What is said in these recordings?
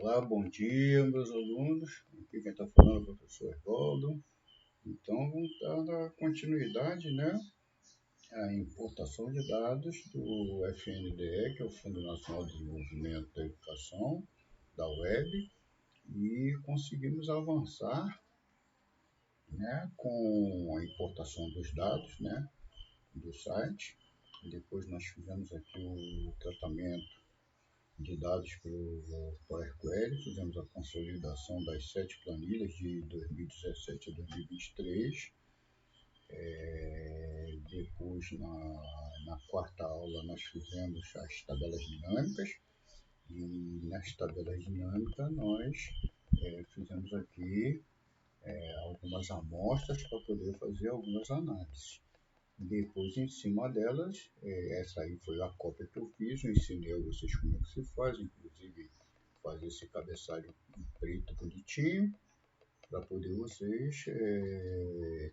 Olá, bom dia, meus alunos. Aqui quem está falando é o professor Evaldo. Então, vamos dar continuidade, né, à importação de dados do FNDE, que é o Fundo Nacional de Desenvolvimento da Educação, da web, e conseguimos avançar, né, com a importação dos dados, né, do site. Depois nós fizemos aqui o tratamento de dados pelo Power Query, fizemos a consolidação das 7 planilhas de 2017 a 2023. Depois, na quarta aula, nós fizemos as tabelas dinâmicas, e nas tabelas dinâmicas nós fizemos aqui algumas amostras para poder fazer algumas análises. Depois, em cima delas, essa aí foi a cópia que eu fiz, eu ensinei a vocês como é que se faz, inclusive fazer esse cabeçalho preto bonitinho, para poder vocês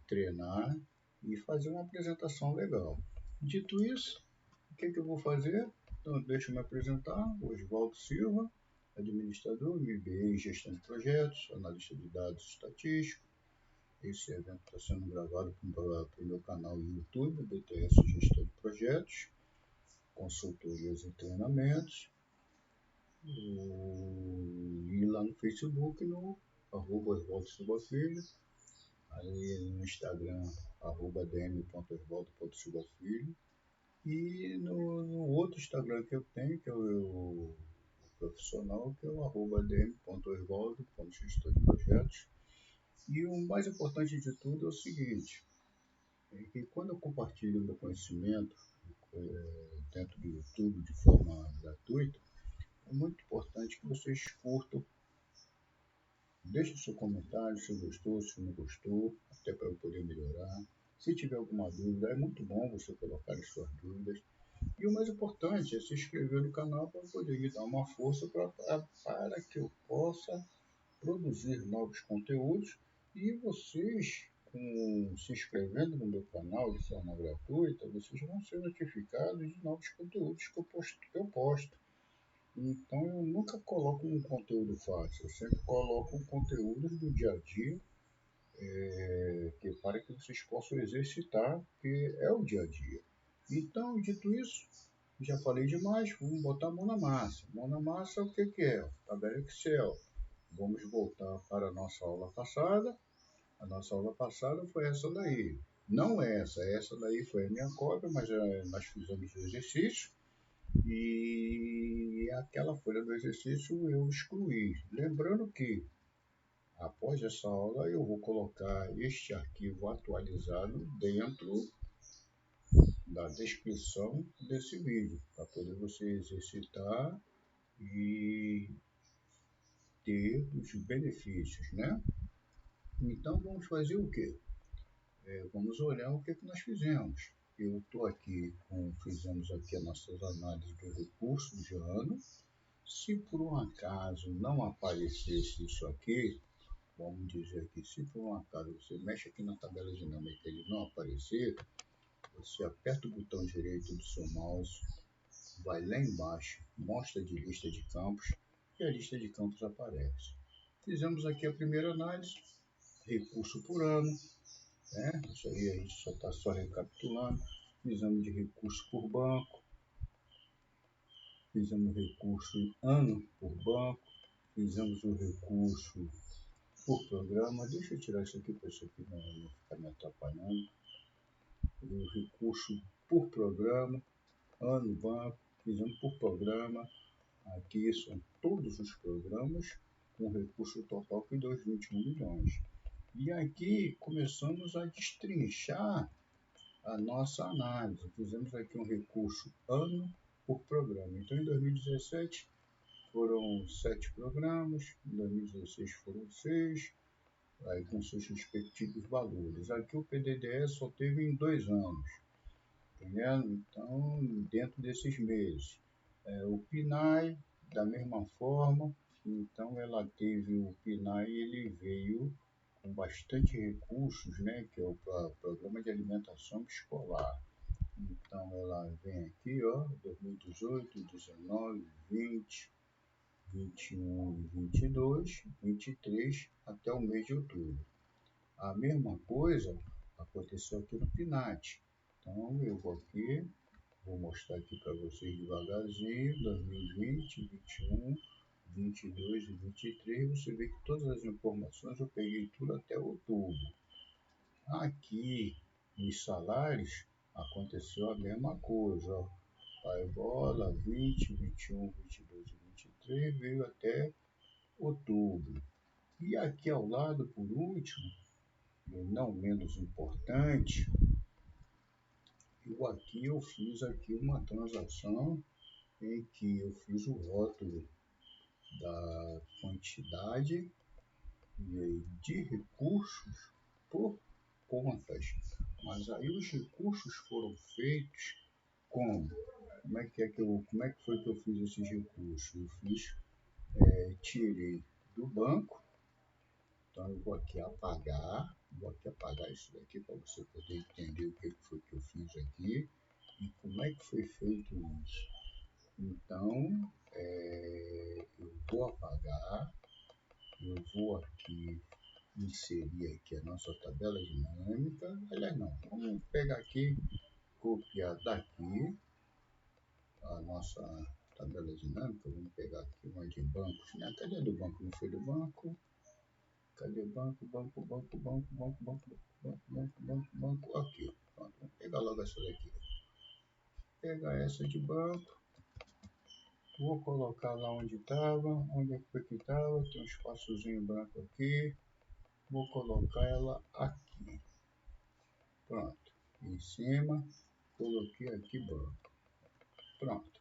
treinar e fazer uma apresentação legal. Dito isso, o que eu vou fazer? Então, deixa eu me apresentar, Oswaldo Silva, administrador, MBA em gestão de projetos, analista de dados estatístico. Esse evento está sendo gravado para o meu canal no YouTube, BTS Gestão de Projetos, consultorias e treinamentos. E lá no Facebook, no @Oswaldo Silva Filho, aí no Instagram, @dm.oswaldo.silva Filho, e no outro Instagram que eu tenho, que é o profissional, que é o @dm.oswaldo.gestor de projetos. E o mais importante de tudo é o seguinte, é que quando eu compartilho meu conhecimento dentro do YouTube de forma gratuita, é muito importante que vocês curtam, deixem seu comentário se gostou, se não gostou, até para eu poder melhorar. Se tiver alguma dúvida, é muito bom você colocar as suas dúvidas. E o mais importante é se inscrever no canal para poder me dar uma força para que eu possa produzir novos conteúdos, e vocês, se inscrevendo no meu canal de forma gratuita, vocês vão ser notificados de novos conteúdos que eu posto. Então eu nunca coloco um conteúdo fácil, eu sempre coloco conteúdos do dia a dia, para que vocês possam exercitar, porque é o dia a dia. Então, dito isso, já falei demais, vamos botar a mão na massa. Mão na massa, o que é? Tabela Excel. Vamos voltar para a nossa aula passada. A nossa aula passada foi essa daí. Não essa daí foi a minha cópia, mas nós fizemos o exercício. E aquela folha do exercício eu excluí. Lembrando que, após essa aula, eu vou colocar este arquivo atualizado dentro da descrição desse vídeo, para poder você exercitar e ter os benefícios, né? Então, vamos fazer o quê? Vamos olhar o que nós fizemos. Eu estou aqui, fizemos aqui as nossas análises do recurso de ano. Se por um acaso não aparecesse isso aqui, vamos dizer que se por um acaso você mexe aqui na tabela dinâmica e ele não aparecer, você aperta o botão direito do seu mouse, vai lá embaixo, mostra de lista de campos, e a lista de campos aparece. Fizemos aqui a primeira análise, recurso por ano, né? Isso aí a gente só está recapitulando. Fizemos de recurso por banco, fizemos recurso ano por banco, fizemos o recurso por programa. Deixa eu tirar isso aqui para isso aqui não ficar me atrapalhando. O recurso por programa, ano, banco, fizemos por programa. Aqui são todos os programas com recurso total que deu 21 milhões. E aqui começamos a destrinchar a nossa análise. Fizemos aqui um recurso ano por programa. Então, em 2017 foram 7 programas, em 2016 foram 6, aí com seus respectivos valores. Aqui o PDDE só teve em 2 anos, entendendo? Então, dentro desses meses. O PNAE, da mesma forma, então ela teve o PNAE, ele veio com bastante recursos, né, que é o Programa de Alimentação Escolar. Então ela vem aqui, ó, 2018, 19, 20, 21 e 22, 23 até o mês de outubro. A mesma coisa aconteceu aqui no PNAD. Então, eu vou aqui, vou mostrar aqui para vocês devagarzinho, 2020, 21, 22 e 23, você vê que todas as informações eu peguei tudo até outubro. Aqui, nos salários, aconteceu a mesma coisa, ó. A Ebola 20, 21, 22 e 23 veio até outubro. E aqui ao lado, por último, e não menos importante, eu fiz aqui uma transação em que eu fiz o rótulo da quantidade de recursos por contas. Mas aí os recursos foram feitos como? Como é que foi que eu fiz esses recursos? Eu fiz, tirei do banco, então eu vou aqui apagar isso daqui para você poder entender o que foi que eu fiz aqui e como é que foi feito isso. Então, eu vou apagar, eu vou aqui inserir aqui a nossa tabela dinâmica. Aliás, não, vamos pegar aqui, copiar daqui a nossa tabela dinâmica. Vamos pegar aqui uma de bancos, né? Cadê do banco? Não foi do banco? Cadê banco? Aqui, pronto. Vamos pegar logo essa daqui. Pegar essa de banco. Vou colocar lá onde estava. Onde é que foi que estava? Tem um espaçozinho branco aqui. Vou colocar ela aqui. Pronto. Em cima. Coloquei aqui banco. Pronto.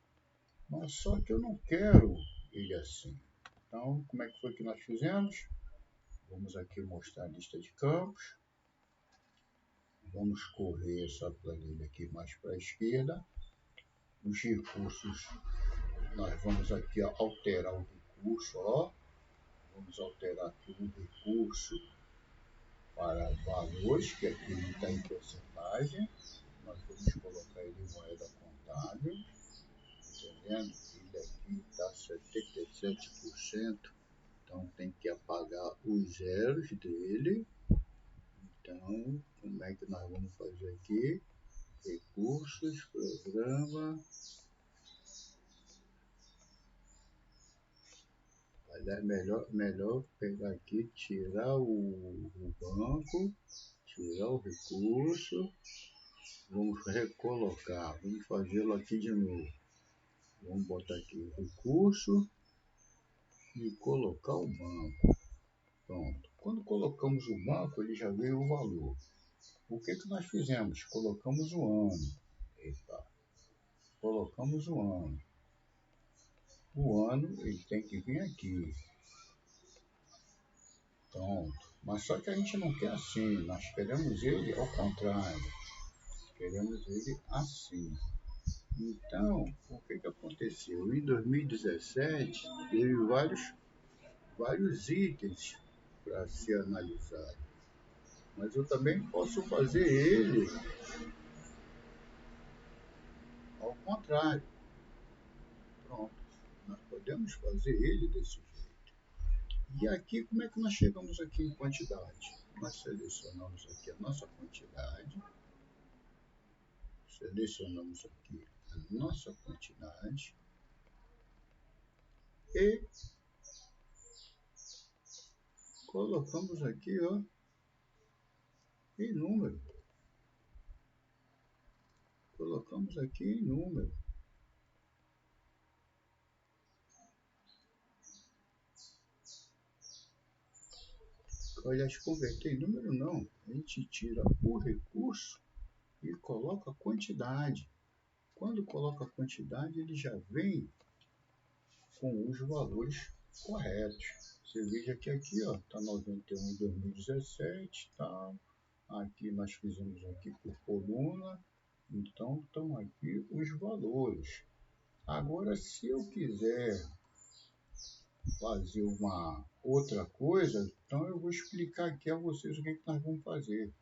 Mas só que eu não quero ele assim. Então, como é que foi que nós fizemos? Vamos aqui mostrar a lista de campos. Vamos correr essa planilha aqui mais para a esquerda. Os recursos, nós vamos aqui alterar o recurso, ó. Vamos alterar aqui o recurso para valores, que aqui não está em porcentagem. Nós vamos colocar ele em moeda contábil. Entendendo? Ele aqui está 77%. Então tem que apagar os zeros dele. Então, como é que nós vamos fazer aqui? Recursos, programa. É melhor pegar aqui, tirar o banco, tirar o recurso. Vamos recolocar, vamos fazê-lo aqui de novo. Vamos botar aqui o recurso e colocar o banco. Pronto. Quando colocamos o banco, ele já veio o valor. O que nós fizemos? Colocamos o ano. Eita. Colocamos o ano. O ano ele tem que vir aqui. Pronto. Mas só que a gente não quer assim. Nós queremos ele ao contrário. Queremos ele assim. Então, o que aconteceu? Em 2017, teve vários itens para ser analisado. Mas eu também posso fazer ele ao contrário. Pronto. Nós podemos fazer ele desse jeito. E aqui, como é que nós chegamos aqui em quantidade? Nós selecionamos aqui a nossa quantidade. Selecionamos aqui a nossa quantidade. E colocamos aqui, ó, em número. Colocamos aqui em número. Aliás, converter em número não. A gente tira o recurso e coloca a quantidade. Quando coloca a quantidade, ele já vem com os valores corretos. Você veja que aqui está 91 em 2017, tá? Aqui nós fizemos aqui por coluna, então estão aqui os valores. Agora, se eu quiser fazer uma outra coisa, então eu vou explicar aqui a vocês o que nós vamos fazer.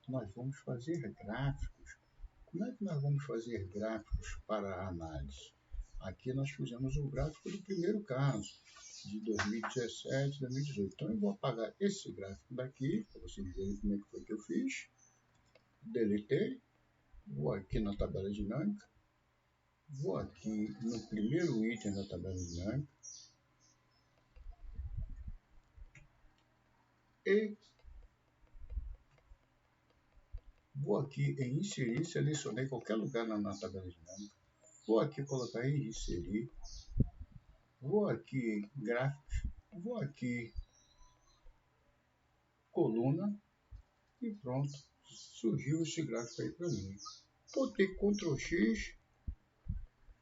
Nós vamos fazer gráficos. Como é que nós vamos fazer gráficos para a análise? Aqui nós fizemos o gráfico do primeiro caso, de 2017, 2018. Então eu vou apagar esse gráfico daqui, para vocês verem como é que foi que eu fiz. Deletei, vou aqui na tabela dinâmica, vou aqui no primeiro item da tabela dinâmica e vou aqui em inserir, selecionei qualquer lugar na tabela dinâmica, vou aqui colocar em inserir, vou aqui em gráficos, vou aqui coluna e pronto, surgiu esse gráfico aí para mim. Botei Ctrl X,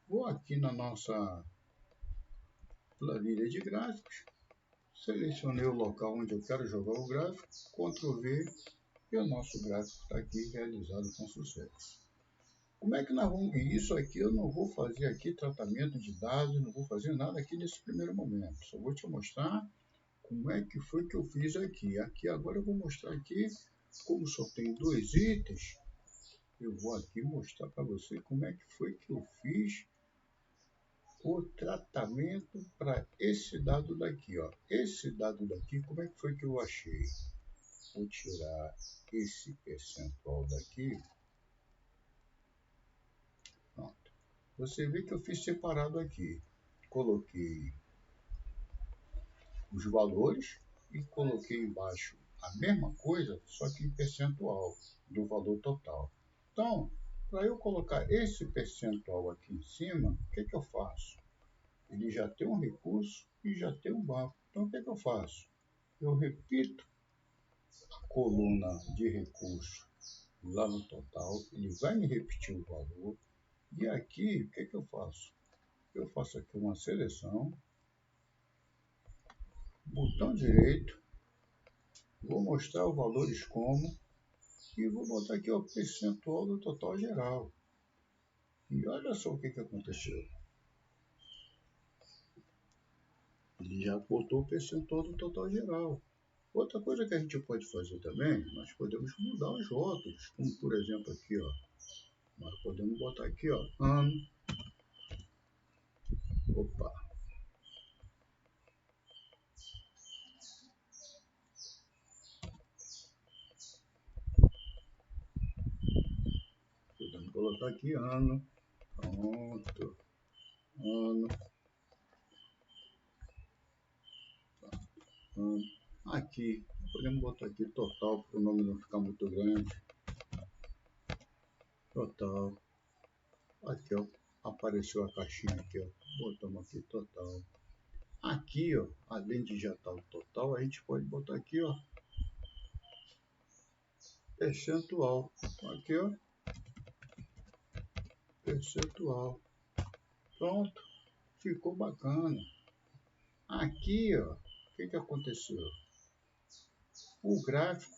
vou aqui na nossa planilha de gráficos, selecionei o local onde eu quero jogar o gráfico, Ctrl V e o nosso gráfico está aqui realizado com sucesso. Como é que nós vamos ver isso aqui? Eu não vou fazer aqui tratamento de dados, não vou fazer nada aqui nesse primeiro momento. Só vou te mostrar como é que foi que eu fiz aqui. Aqui agora eu vou mostrar aqui, como só tem 2 itens, eu vou aqui mostrar para você como é que foi que eu fiz o tratamento para esse dado daqui, ó. Esse dado daqui, como é que foi que eu achei? Vou tirar esse percentual daqui. Pronto. Você vê que eu fiz separado aqui. Coloquei os valores e coloquei embaixo a mesma coisa, só que em percentual do valor total. Então, para eu colocar esse percentual aqui em cima, o que eu faço? Ele já tem um recurso e já tem um banco. Então, o que eu faço? Eu repito a coluna de recurso lá no total, ele vai me repetir o valor. E aqui, o que eu faço? Eu faço aqui uma seleção, botão direito, vou mostrar os valores como, e vou botar aqui o percentual do total geral. E olha só o que aconteceu. Ele já botou o percentual do total geral. Outra coisa que a gente pode fazer também, nós podemos mudar os rótulos, como por exemplo aqui, ó. Nós podemos botar aqui, ó, ano. Opa. Podemos colocar aqui ano. Pronto. Ano. Ano. Aqui. Podemos botar aqui total, para o nome não ficar muito grande. Total. Aqui, ó. Apareceu a caixinha aqui, ó. Botamos aqui total. Aqui, ó, além de já estar o total, a gente pode botar aqui, ó, percentual. Aqui, ó, percentual. Pronto, ficou bacana. Aqui, ó, o que aconteceu? O gráfico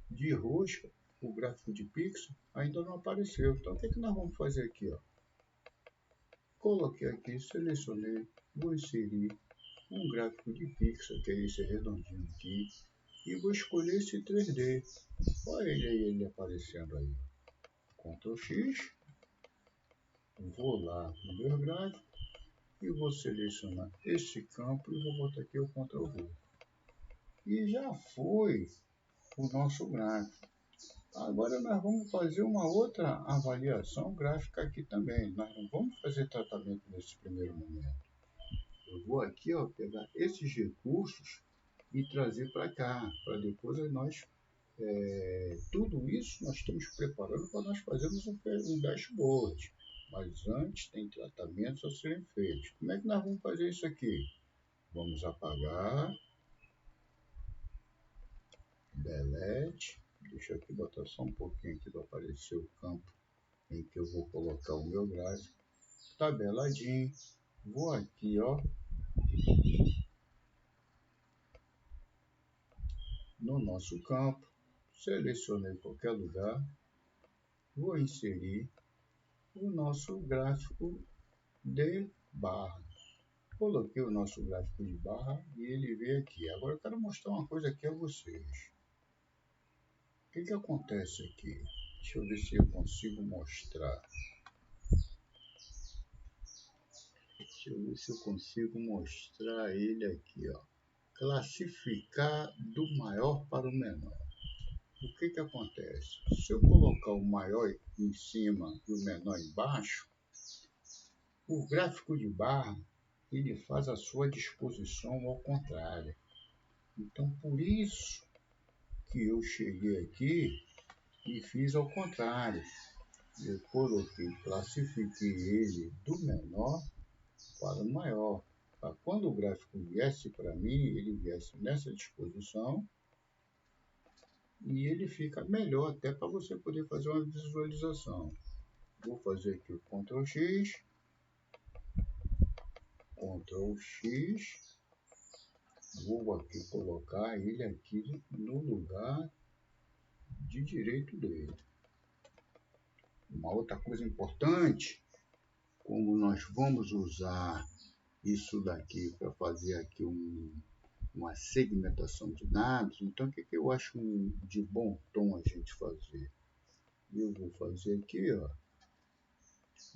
de rosca, o gráfico de pixel, ainda não apareceu. Então, o que nós vamos fazer aqui, ó? Coloquei aqui, selecionei, vou inserir um gráfico de pixel, que é esse redondinho aqui, e vou escolher esse 3D. Olha ele aparecendo aí. Ctrl X, vou lá no meu gráfico e vou selecionar esse campo e vou botar aqui o Ctrl V. E já foi o nosso gráfico. Agora nós vamos fazer uma outra avaliação gráfica aqui também. Nós não vamos fazer tratamento nesse primeiro momento. Eu vou aqui, ó, pegar esses recursos e trazer para cá, para depois nós tudo isso nós estamos preparando para nós fazermos um dashboard. Mas antes tem tratamentos a serem feitos. Como é que nós vamos fazer isso aqui? Vamos apagar. Delete. Deixa eu aqui botar só um pouquinho aqui para aparecer o campo em que eu vou colocar o meu gráfico. Tabeladinho. Vou aqui, ó, no nosso campo. Selecionei qualquer lugar. Vou inserir o nosso gráfico de barra. Coloquei o nosso gráfico de barra e ele veio aqui. Agora eu quero mostrar uma coisa aqui a vocês. O que acontece aqui? Deixa eu ver se eu consigo mostrar. Deixa eu ver se eu consigo mostrar ele aqui, ó. Classificar do maior para o menor. O que acontece? Se eu colocar o maior em cima e o menor embaixo, o gráfico de barra ele faz a sua disposição ao contrário. Então, por isso que eu cheguei aqui e fiz ao contrário. Eu coloquei, classifiquei ele do menor para o maior. Para quando o gráfico viesse para mim, ele viesse nessa disposição e ele fica melhor até para você poder fazer uma visualização. Vou fazer aqui o Ctrl X, Ctrl X, vou aqui colocar ele aqui no lugar de direito dele. Uma outra coisa importante, como nós vamos usar isso daqui para fazer aqui uma segmentação de dados, então o que eu acho de bom tom a gente fazer? Eu vou fazer aqui, ó.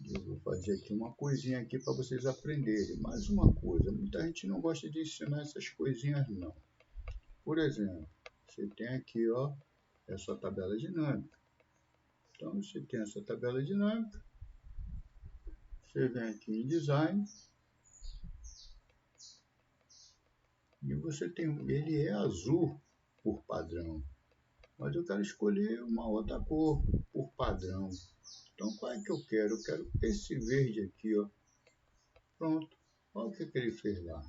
Eu vou fazer aqui uma coisinha aqui para vocês aprenderem. Mais uma coisa, muita gente não gosta de ensinar essas coisinhas não. Por exemplo, você tem aqui, ó, essa tabela dinâmica. Então, você tem essa tabela dinâmica. Você vem aqui em Design. E você tem, ele é azul por padrão. Mas eu quero escolher uma outra cor por padrão. Então, qual é que eu quero? Eu quero esse verde aqui, ó. Pronto. Olha o que ele fez lá.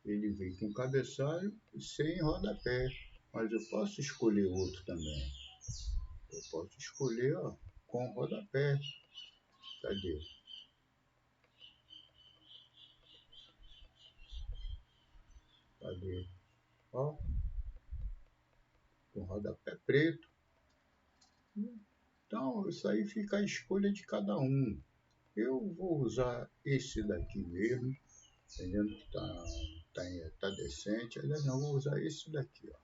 Ele veio com cabeçalho e sem rodapé. Mas eu posso escolher outro também. Eu posso escolher, ó, com rodapé. Cadê? Cadê? Ó, com rodapé preto. Então, isso aí fica a escolha de cada um. Eu vou usar esse daqui mesmo, entendendo que tá decente. Aliás, não, vou usar esse daqui, ó.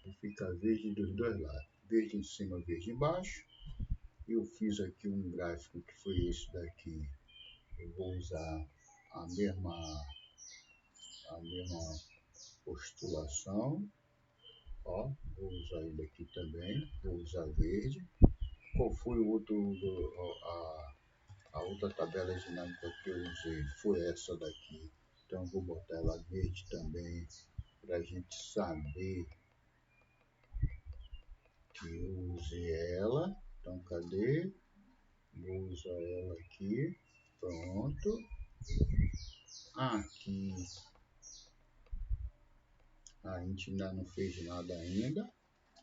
Vai ficar verde dos dois lados. Verde em cima, verde embaixo. Eu fiz aqui um gráfico que foi esse daqui. Eu vou usar a mesma postulação. Ó, vou usar ele aqui também. Vou usar verde. Qual foi o outro, a outra tabela dinâmica que eu usei? Foi essa daqui. Então vou botar ela verde também, para a gente saber que eu usei ela. Então cadê? Vou usar ela aqui. Pronto. Aqui a gente ainda não fez nada ainda.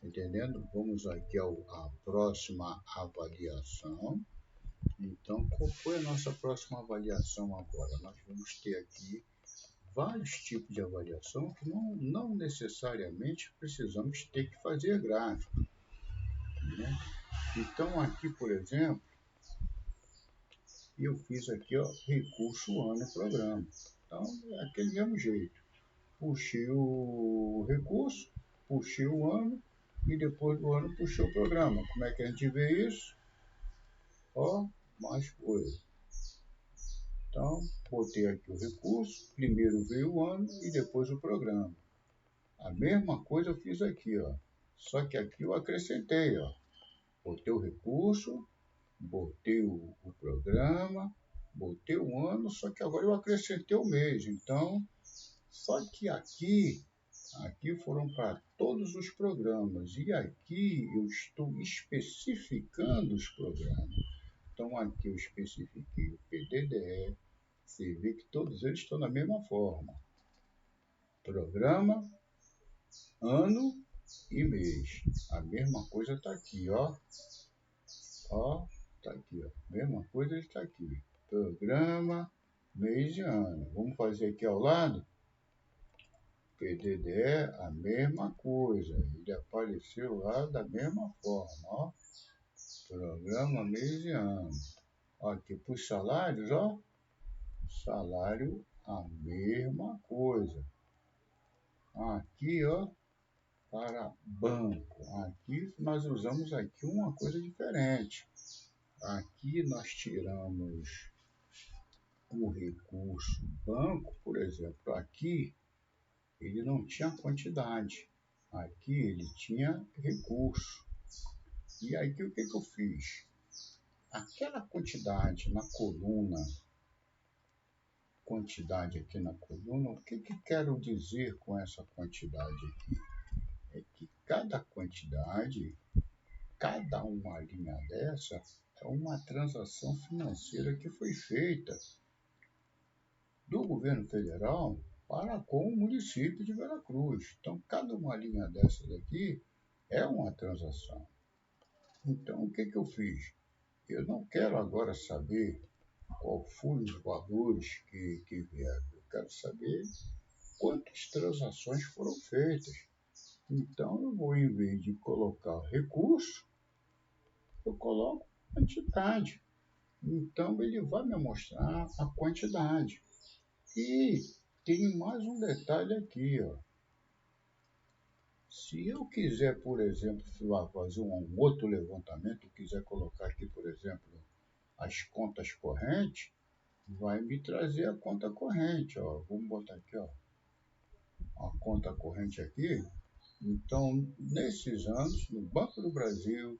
Entendendo? Vamos aqui à próxima avaliação. Então, qual foi a nossa próxima avaliação agora? Nós vamos ter aqui vários tipos de avaliação que não necessariamente precisamos ter que fazer gráfico, né? Então, aqui, por exemplo, eu fiz aqui, ó, recurso, ano, programa. Então, é aquele mesmo jeito. Puxei o recurso, puxei o ano e depois do ano puxei o programa. Como é que a gente vê isso? Ó, mais coisa. Então, botei aqui o recurso, primeiro veio o ano e depois o programa. A mesma coisa eu fiz aqui, ó. Só que aqui eu acrescentei, ó. Botei o recurso, botei o programa, botei o ano, só que agora eu acrescentei o mês. Então, só que aqui foram para todos os programas. E aqui eu estou especificando os programas. Então, aqui eu especifiquei o PDDE. Você vê que todos eles estão da mesma forma. Programa, ano e mês. A mesma coisa está aqui, ó. Ó, tá aqui, ó. Mesma coisa está aqui. Programa, mês e ano. Vamos fazer aqui ao lado? PDDE, a mesma coisa. Ele apareceu lá da mesma forma, ó. Programa, mês e ano. Ó, aqui para os salários, ó. Salário, a mesma coisa. Aqui, ó. para banco. Aqui nós usamos aqui uma coisa diferente. Aqui nós tiramos o recurso banco, por exemplo, aqui ele não tinha quantidade, aqui ele tinha recurso. E aqui o que eu fiz? Aquela quantidade na coluna, quantidade aqui na coluna, o que quero dizer com essa quantidade aqui? É que cada quantidade, cada uma linha dessa, é uma transação financeira que foi feita do governo federal para com o município de Veracruz. Então, cada uma linha dessas aqui é uma transação. Então, o que eu fiz? Eu não quero agora saber qual foram os valores que vieram. Eu quero saber quantas transações foram feitas. Então, eu vou, em vez de colocar recurso, eu coloco quantidade. Então, ele vai me mostrar a quantidade. E tem mais um detalhe aqui, ó. Se eu quiser, por exemplo, fazer um outro levantamento, quiser colocar aqui, por exemplo, as contas correntes, vai me trazer a conta corrente, ó. Vamos botar aqui, ó, a conta corrente aqui. Então, nesses anos, no Banco do Brasil,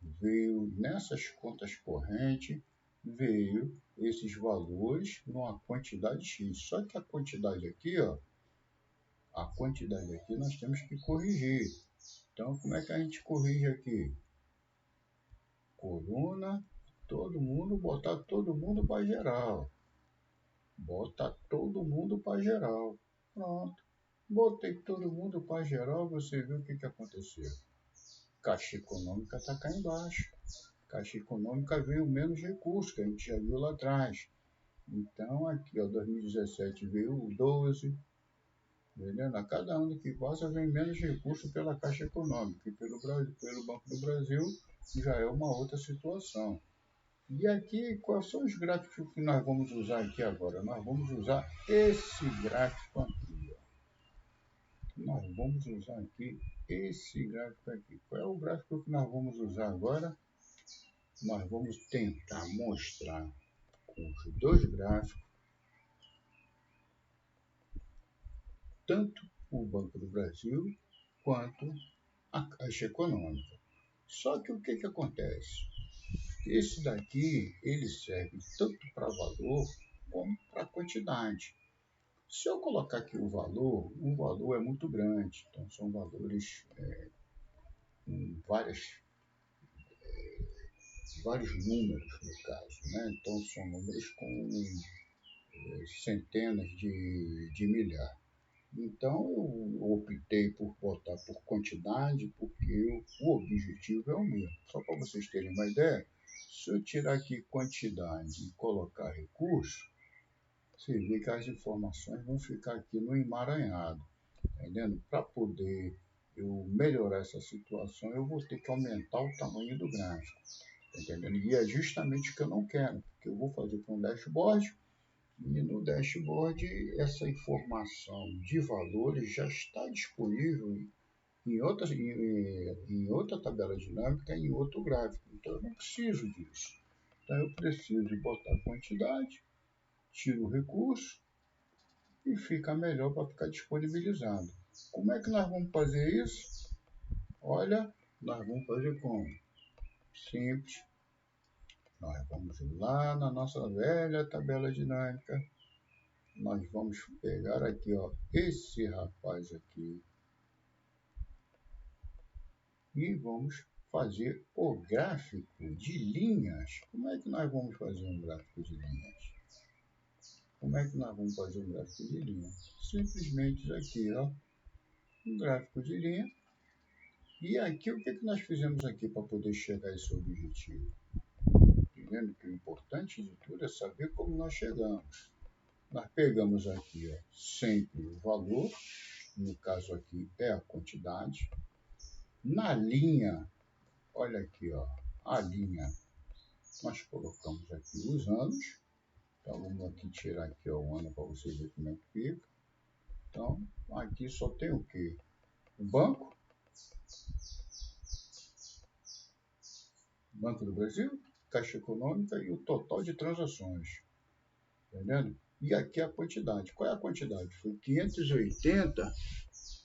veio nessas contas correntes, veio esses valores numa quantidade X. Só que a quantidade aqui, ó, a quantidade aqui nós temos que corrigir. Então, como é que a gente corrige aqui? Coluna, todo mundo, botar todo mundo para geral. Bota todo mundo para geral. Pronto. Botei todo mundo para geral, você viu o que aconteceu. Caixa econômica está cá embaixo. Caixa econômica veio menos recursos, que a gente já viu lá atrás. Então, aqui, ó, 2017 veio o 12. Entendeu? A cada ano que passa vem menos recursos pela Caixa Econômica. E pelo Banco do Brasil já é uma outra situação. E aqui, quais são os gráficos que nós vamos usar aqui agora? Nós vamos usar esse gráfico aqui. Ó. Nós vamos usar aqui esse gráfico aqui. Qual é o gráfico que nós vamos usar agora? Nós vamos tentar mostrar os dois gráficos, tanto o Banco do Brasil quanto a Caixa Econômica. Só que o que acontece? Esse daqui, ele serve tanto para valor como para quantidade. Se eu colocar aqui o valor é muito grande, então são valores com vários números no caso, né? Então são números com centenas de milhares. Então eu optei por botar por quantidade, porque o objetivo é o mesmo. Só para vocês terem uma ideia, se eu tirar aqui quantidade e colocar recurso, você vê que as informações vão ficar aqui no emaranhado. Entendendo? Para poder eu melhorar essa situação, eu vou ter que aumentar o tamanho do gráfico. Entendendo? E é justamente o que eu não quero, porque eu vou fazer para um dashboard, e no dashboard essa informação de valores já está disponível em outra tabela dinâmica, em outro gráfico. Então eu não preciso disso. Então eu preciso botar quantidade, tiro o recurso e fica melhor para ficar disponibilizado. Como é que nós vamos fazer isso? Olha, nós vamos fazer como? Simples. Nós vamos lá na nossa velha tabela dinâmica. Nós vamos pegar aqui, ó, esse rapaz aqui. E vamos fazer o gráfico de linhas. Como é que nós vamos fazer um gráfico de linhas? Como é que nós vamos fazer um gráfico de linha? Simplesmente aqui, ó, um gráfico de linha. E aqui, o que nós fizemos aqui para poder chegar a esse objetivo? Entendendo que o importante de tudo é saber como nós chegamos. Nós pegamos aqui, ó, sempre o valor, no caso aqui é a quantidade. Na linha, olha aqui, ó, a linha, nós colocamos aqui os anos. Então, vamos aqui tirar aqui, ó, o ano para você ver como é que fica. Então, aqui só tem o quê? O banco, Banco do Brasil, Caixa Econômica e o total de transações. Entendendo? E aqui a quantidade. Qual é a quantidade? Foi 580,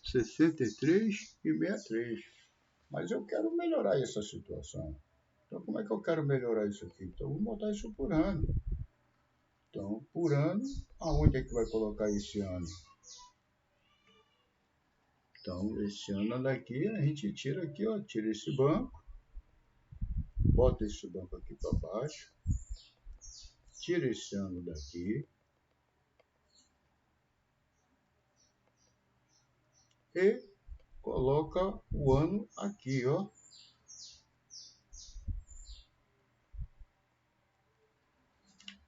63 e 63. Mas eu quero melhorar essa situação. Então, como é que eu quero melhorar isso aqui? Então, eu vou botar isso por ano. Então, por ano, aonde é que vai colocar esse ano? Então, esse ano daqui, a gente tira aqui, ó, tira esse banco, bota esse banco aqui para baixo, tira esse ano daqui e coloca o ano aqui, ó.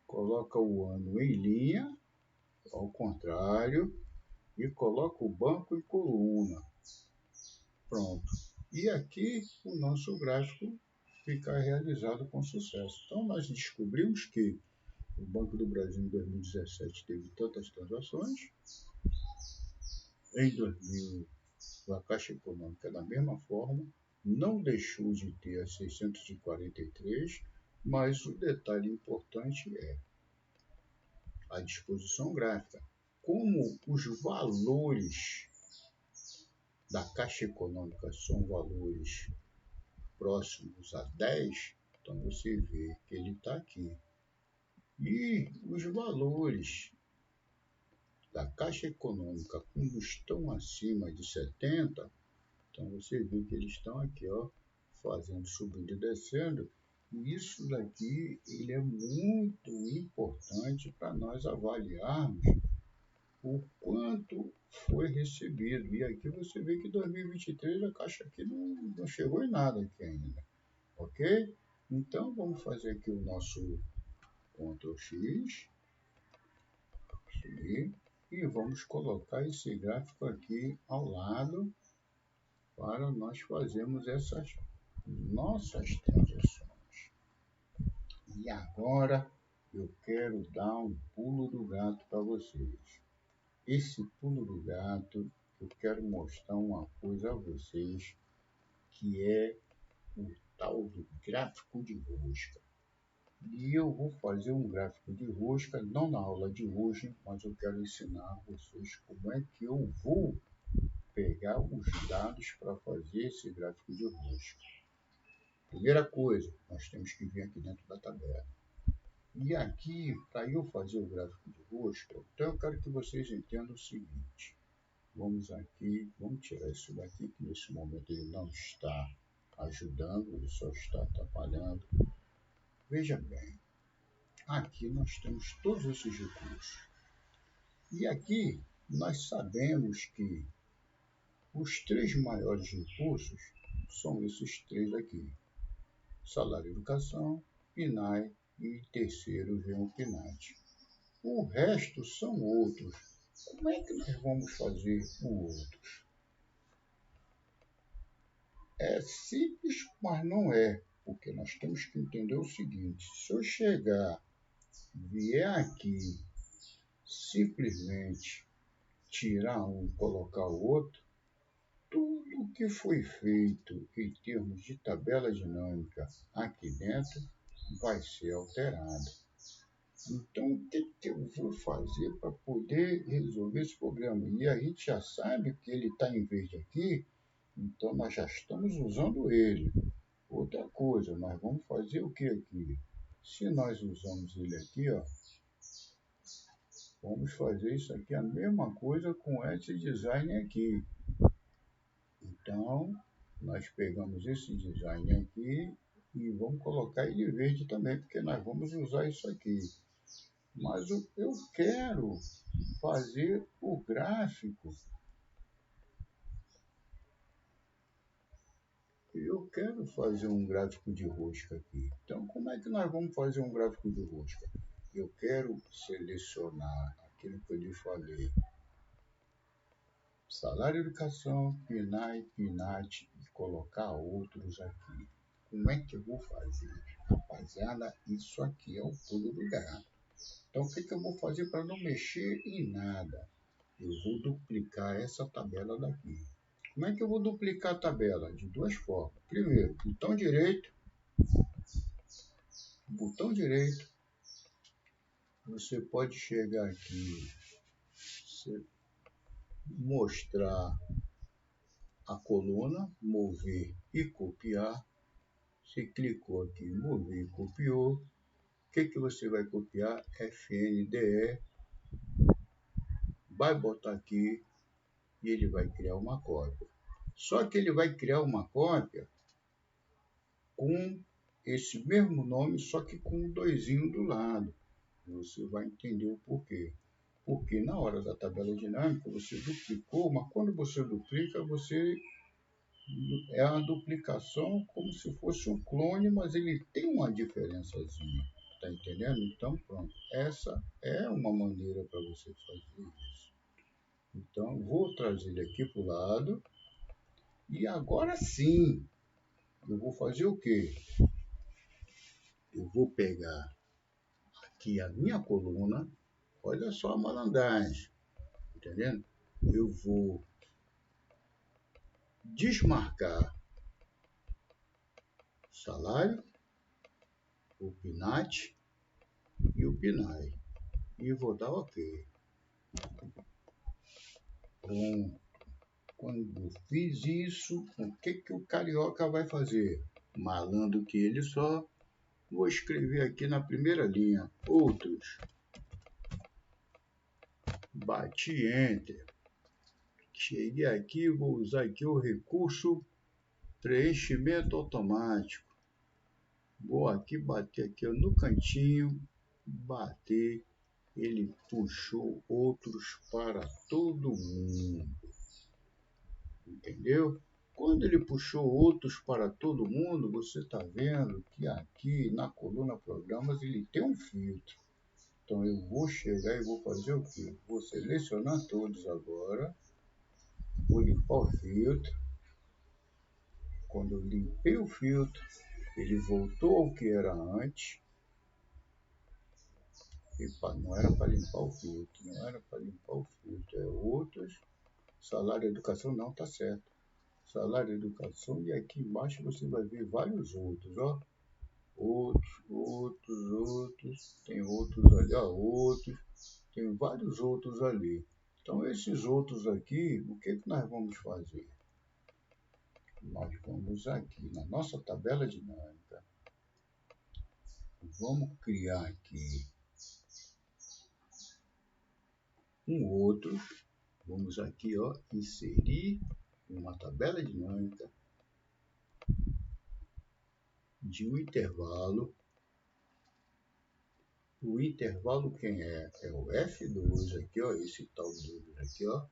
Coloca o ano em linha, ao contrário, e coloca o banco em coluna. Pronto. E aqui o nosso gráfico fica realizado com sucesso. Então nós descobrimos que o Banco do Brasil em 2017 teve tantas transações, em 2000 a Caixa Econômica da mesma forma, não deixou de ter as 643, mas o detalhe importante é a disposição gráfica. Como os valores da Caixa Econômica são valores próximos a 10, então você vê que ele está aqui. E os valores da Caixa Econômica, quando estão acima de 70, então você vê que eles estão aqui, ó, fazendo subindo e descendo. E isso daqui ele é muito importante para nós avaliarmos o quanto foi recebido. E aqui você vê que 2023 a Caixa aqui não chegou em nada aqui ainda. Ok? Então vamos fazer aqui o nosso Ctrl X, subir, e vamos colocar esse gráfico aqui ao lado para nós fazermos essas nossas transações. E agora eu quero dar um pulo do gato para vocês. Esse pulo do gato, eu quero mostrar uma coisa a vocês, que é o tal do gráfico de rosca. E eu vou fazer um gráfico de rosca, não na aula de hoje, mas eu quero ensinar a vocês como é que eu vou pegar os dados para fazer esse gráfico de rosca. Primeira coisa, nós temos que vir aqui dentro da tabela. E aqui, para eu fazer o gráfico de rosca, então eu quero que vocês entendam o seguinte. Vamos aqui, vamos tirar isso daqui, que nesse momento ele não está ajudando, ele só está atrapalhando. Veja bem, aqui nós temos todos esses recursos. E aqui nós sabemos que os três maiores recursos são esses três aqui. Salário e educação, PNAE e terceiro vem o PNAD. O resto são outros. Como é que nós vamos fazer o outro? É simples, mas não é, porque nós temos que entender o seguinte: se eu chegar, vier aqui, simplesmente tirar um e colocar o outro, tudo que foi feito em termos de tabela dinâmica aqui dentro vai ser alterado. Então, o que eu vou fazer para poder resolver esse problema? E a gente já sabe que ele está em verde aqui, então nós já estamos usando ele. Outra coisa, nós vamos fazer o que aqui? Se nós usamos ele aqui, ó, vamos fazer isso aqui a mesma coisa com esse design aqui. Então, nós pegamos esse design aqui e vamos colocar ele verde também, porque nós vamos usar isso aqui. Mas eu quero fazer o gráfico. Eu quero fazer um gráfico de rosca aqui. Então, como é que nós vamos fazer um gráfico de rosca? Eu quero selecionar aquilo que eu lhe falei. Salário, educação, PNAE, PNAD e colocar outros aqui. Como é que eu vou fazer? Rapaziada, isso aqui é o pulo do gato. Então, o que eu vou fazer para não mexer em nada? Eu vou duplicar essa tabela daqui. Como é que eu vou duplicar a tabela? De duas formas. Primeiro, botão direito, você pode chegar aqui, mostrar a coluna, mover e copiar. Você clicou aqui, mover e copiou. O que você vai copiar? FNDE. Vai botar aqui e ele vai criar uma cópia. Só que ele vai criar uma cópia com esse mesmo nome, só que com um doisinho do lado. Você vai entender o porquê. Porque na hora da tabela dinâmica você duplicou, mas quando você duplica, é uma duplicação como se fosse um clone, mas ele tem uma diferençazinha. Tá entendendo? Então, pronto. Essa é uma maneira para você fazer isso. Então, vou trazer ele aqui para o lado. E agora sim, eu vou fazer o quê? Eu vou pegar aqui a minha coluna. Olha só a malandragem. Entendendo? Eu vou desmarcar salário, o PNAD e o PNAE. E vou dar OK. Quando eu fiz isso, o que o carioca vai fazer? Malandro que ele só. Vou escrever aqui na primeira linha, outros. Bati Enter. Cheguei aqui, vou usar aqui o recurso preenchimento automático. Vou aqui bater aqui no cantinho, bater. Ele puxou outros para todo mundo. Entendeu? Quando ele puxou outros para todo mundo, você está vendo que aqui na coluna programas ele tem um filtro. Então eu vou chegar e vou fazer o quê? Vou selecionar todos agora. Vou limpar o filtro. Quando eu limpei o filtro, ele voltou ao que era antes. Epa, não era para limpar o filtro, é outros. Salário e educação não está certo. Salário e educação, e aqui embaixo você vai ver vários outros, ó. Outros, tem outros ali, ó, outros, tem vários outros ali. Então, esses outros aqui, o que nós vamos fazer? Nós vamos aqui na nossa tabela dinâmica, vamos criar aqui um outro, vamos aqui, ó, inserir uma tabela dinâmica de um intervalo. O intervalo quem é? É o F2 aqui, ó, esse tal 2 aqui, ó.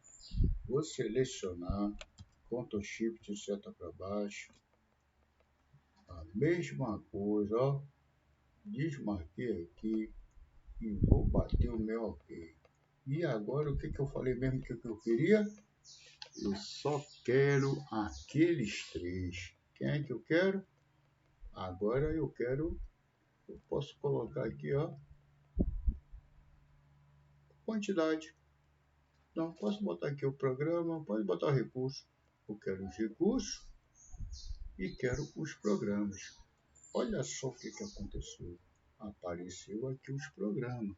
Vou selecionar, Ctrl Shift e seta para baixo. A mesma coisa, ó. Desmarquei aqui e vou bater o meu OK. E agora o que eu falei mesmo que eu queria? Eu só quero aqueles três. Quem é que eu quero? Agora eu posso colocar aqui, ó, quantidade. Não, posso botar aqui o programa, pode botar o recurso. Eu quero os recursos e quero os programas. Olha só o que aconteceu. Apareceu aqui os programas.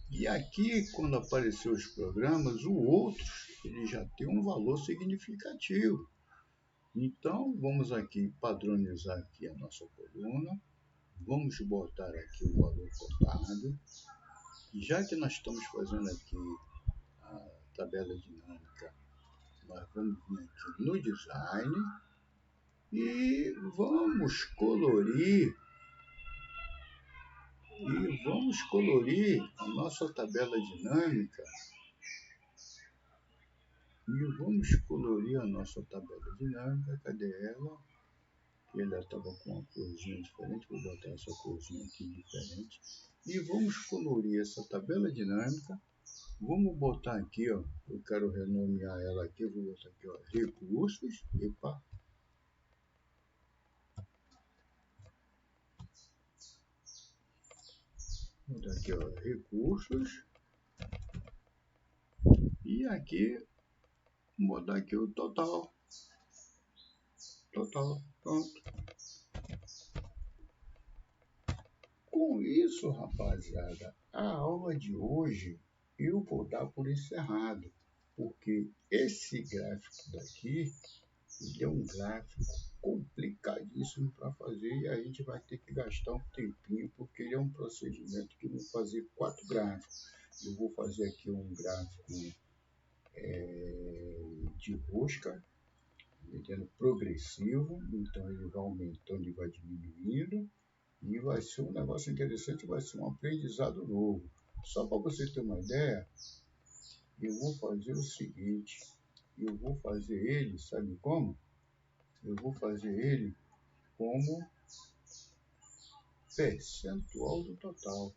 E aqui, quando apareceu os programas, o outros, ele já tem um valor significativo. Então, vamos aqui padronizar aqui a nossa coluna. Vamos botar aqui o valor cotado. Já que nós estamos fazendo aqui a tabela dinâmica, nós vamos vir aqui no design e vamos colorir a nossa tabela dinâmica. Cadê ela? Ela estava com uma corzinha diferente, vou botar essa corzinha aqui diferente. E vamos colorir essa tabela dinâmica. Vamos botar aqui, ó, eu quero renomear ela aqui, eu vou botar aqui, ó, recursos, epa. Vou botar aqui, ó, recursos. E aqui, vou botar aqui o total. Pronto. Com isso, rapaziada, a aula de hoje eu vou dar por encerrado, porque esse gráfico daqui, ele é um gráfico complicadíssimo para fazer e a gente vai ter que gastar um tempinho, porque ele é um procedimento que vou fazer 4 gráficos. Eu vou fazer aqui um gráfico de rosca, entendendo? Progressivo, então ele vai aumentando e vai diminuindo, e vai ser um negócio interessante, vai ser um aprendizado novo. Só para você ter uma ideia, eu vou fazer o seguinte, eu vou fazer ele, sabe como? Eu vou fazer ele como percentual do total.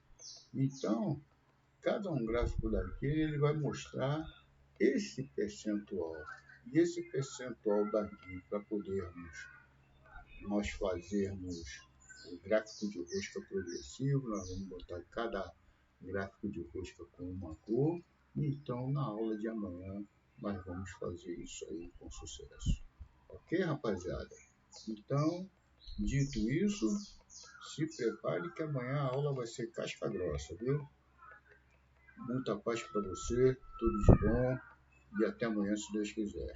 Então, cada um gráfico daquele, ele vai mostrar esse percentual. E esse percentual daqui, para podermos nós fazermos o gráfico de rosca progressivo, nós vamos botar cada gráfico de rosca com uma cor. Então, na aula de amanhã, nós vamos fazer isso aí com sucesso. Ok, rapaziada? Então, dito isso, se prepare que amanhã a aula vai ser casca grossa, viu? Muita paz para você, tudo de bom e até amanhã, se Deus quiser.